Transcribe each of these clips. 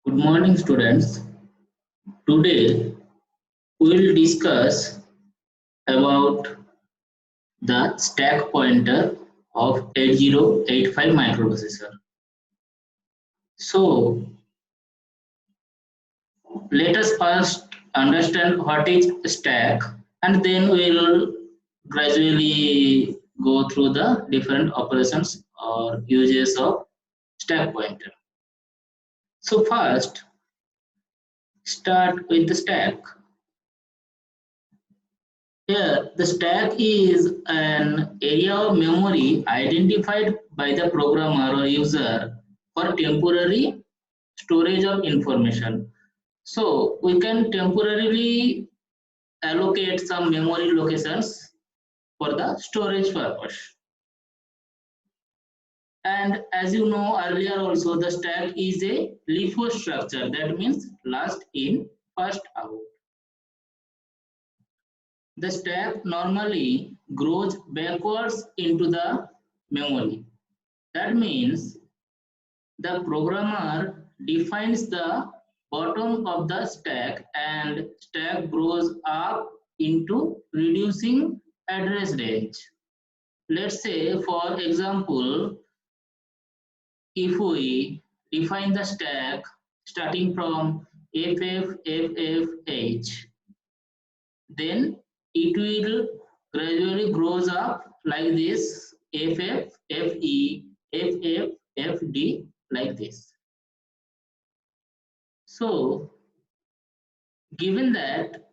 Good morning, students. Today we will discuss about the stack pointer of 8085 microprocessor. So let us first understand what is stack, and then we will gradually go through the different operations or uses of stack pointer. So first start with the stack. Here, the stack is an area of memory identified by the programmer or user for temporary storage of information. So, we can temporarily allocate some memory locations for the storage purpose. And as you know earlier also, the stack is a LIFO structure. That means last in, first out. The stack normally grows backwards into the memory. That means the programmer defines the bottom of the stack and stack grows up into reducing address range. Let's say, for example, if we define the stack starting from FFFFH, then it will gradually grows up like this, FF, FE, FF, FD, like this. So given that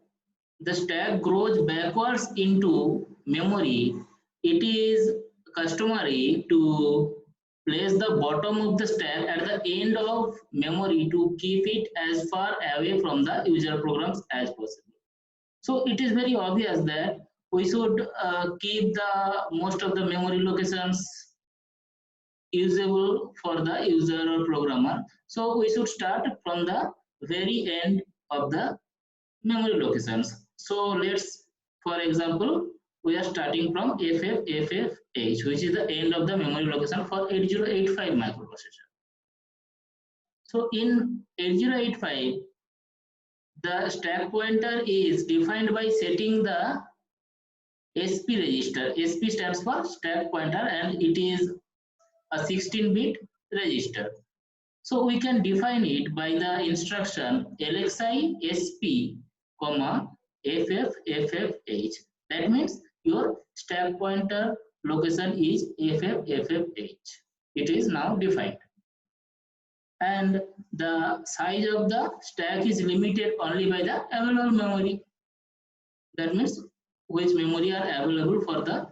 the stack grows backwards into memory, it is customary to place the bottom of the stack at the end of memory to keep it as far away from the user programs as possible. So it is very obvious that we should keep the most of the memory locations usable for the user or programmer. So we should start from the very end of the memory locations. So let's, for example, we are starting from FFFFH, which is the end of the memory location for 8085 microprocessor. So in 8085, the stack pointer is defined by setting the SP register. SP stands for stack pointer and it is a 16-bit register. So we can define it by the instruction LXI SP, FFFFH. That means your stack pointer location is FFFFH. It is now defined. And the size of the stack is limited only by the available memory. That means which memory are available for the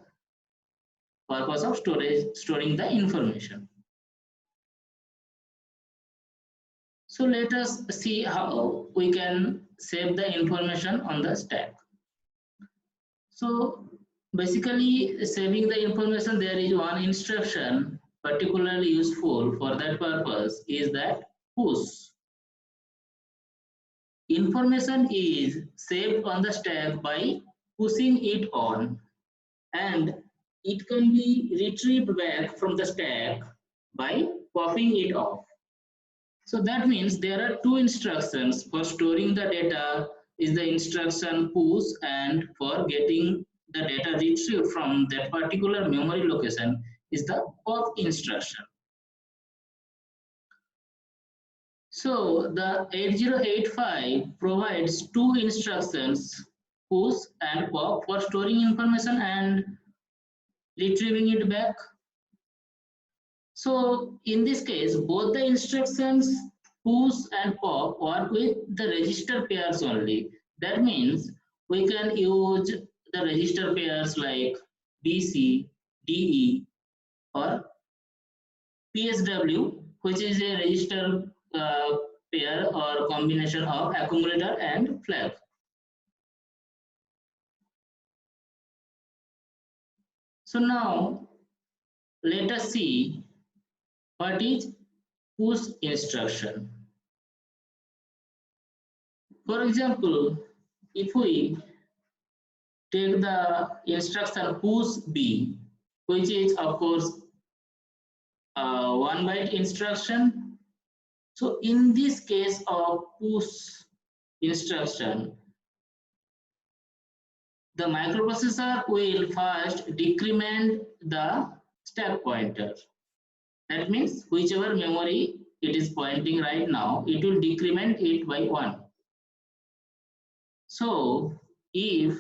purpose of storing the information. So let us see how we can save the information on the stack. So basically, saving the information, there is one instruction particularly useful for that purpose, is that push. Information is saved on the stack by pushing it on, and it can be retrieved back from the stack by popping it off. So that means there are two instructions for storing the data, is the instruction push, and for getting the data retrieved from that particular memory location is the pop instruction. So the 8085 provides two instructions, push and pop, for storing information and retrieving it back. So in this case, both the instructions push and pop work with the register pairs only. That means we can use the register pairs like DC, DE, or PSW, which is a register pair or combination of accumulator and flag. So now let us see what is push instruction. For example, if we take the instruction push B, which is of course 1 byte instruction, So in this case of push instruction, the microprocessor will first decrement the stack pointer. That means whichever memory it is pointing right now, it will decrement it by 1. So if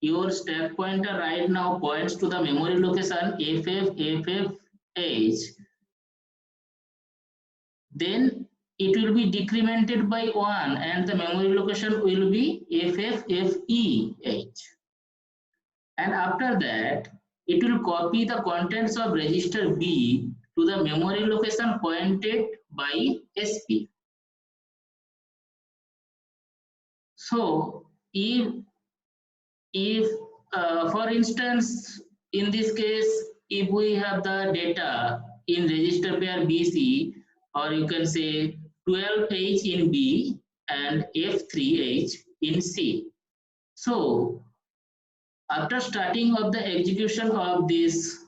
your stack pointer right now points to the memory location FFFFH, then it will be decremented by 1 and the memory location will be FFFEH. And after that, it will copy the contents of register B to the memory location pointed by SP. So if for instance, in this case, if we have the data in register pair BC, or you can say 12H in B and F3H in C. So after starting of the execution of this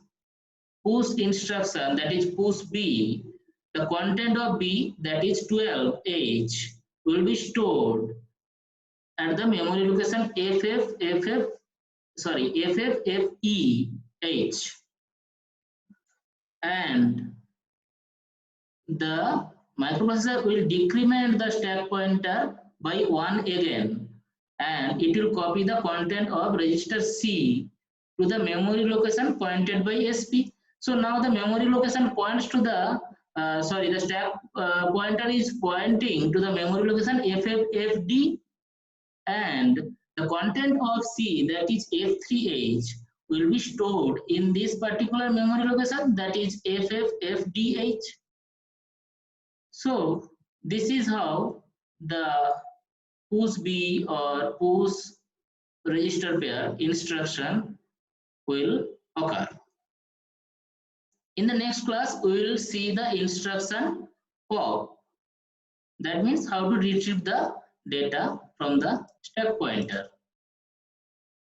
push instruction, that is push B, the content of B, that is 12H, will be stored at the memory location FFFEH, and the microprocessor will decrement the stack pointer by 1 again, and it will copy the content of register C to the memory location pointed by SP. So now the memory location points to the the stack pointer is pointing to the memory location FFFD, and the content of C, that is F3H, will be stored in this particular memory location, that is FFFDH. So this is how the push B or push register pair instruction will occur. In the next class, we will see the instruction pop. That means how to retrieve the data from the stack pointer.